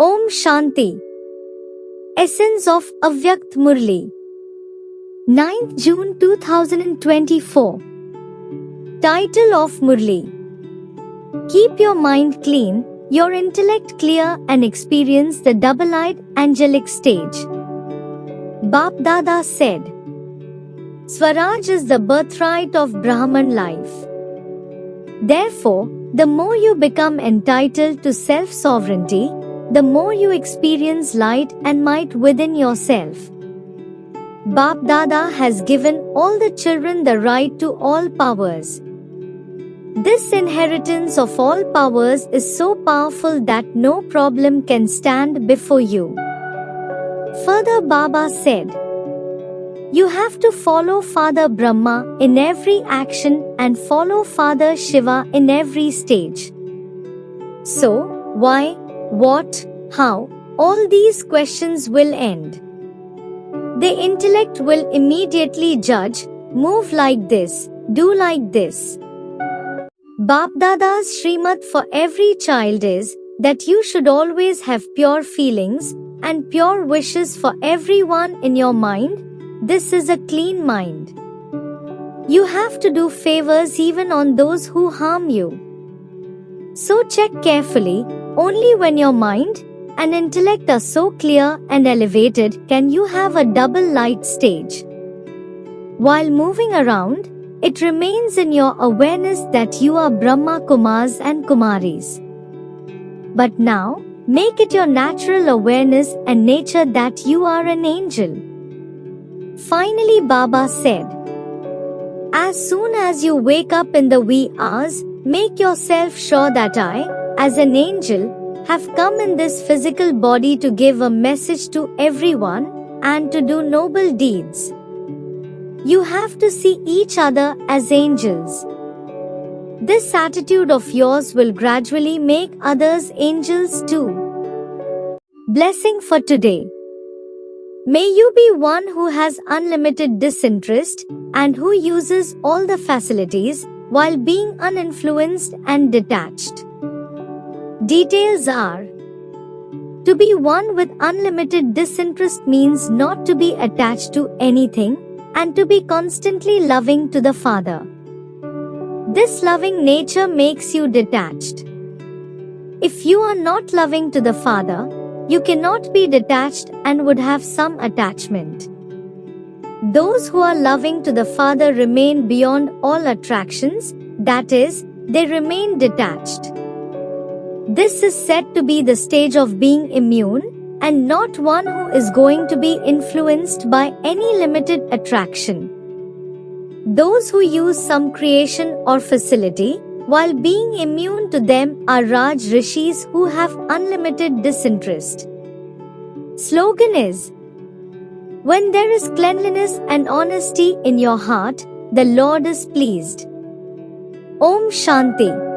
Om Shanti. Essence of Avyakt Murli. 9th June 2024. Title of Murli. Keep your mind clean, your intellect clear and experience the double-eyed angelic stage. Bap Dada said, Swaraj is the birthright of Brahman life. Therefore, the more you become entitled to self-sovereignty, the more you experience light and might within yourself. Bap Dada has given all the children the right to all powers. This inheritance of all powers is so powerful that no problem can stand before you. Further, Baba said, you have to follow Father Brahma in every action and follow Father Shiva in every stage. So, why, what, how, all these questions will end. The intellect will immediately judge, move like this, do like this. Bap Dada's Srimad for every child is that you should always have pure feelings and pure wishes for everyone in your mind. This is a clean mind. You have to do favors even on those who harm you. So check carefully, only when your mind and intellect are so clear and elevated can you have a double light stage. While moving around, it remains in your awareness that you are Brahma Kumars and Kumaris. But now, make it your natural awareness and nature that you are an angel. Finally, Baba said, as soon as you wake up in the wee hours, make yourself sure that I, as an angel, have come in this physical body to give a message to everyone and to do noble deeds. You have to see each other as angels. This attitude of yours will gradually make others angels too. Blessing for today. May you be one who has unlimited disinterest and who uses all the facilities while being uninfluenced and detached. Details are: to be one with unlimited disinterest means not to be attached to anything and to be constantly loving to the Father. This loving nature makes you detached. If you are not loving to the Father, you cannot be detached and would have some attachment. Those who are loving to the Father remain beyond all attractions, that is, they remain detached. This is said to be the stage of being immune and not one who is going to be influenced by any limited attraction. Those who use some creation or facility while being immune to them are Raj Rishis who have unlimited disinterest. Slogan is, when there is cleanliness and honesty in your heart, the Lord is pleased. Om Shanti.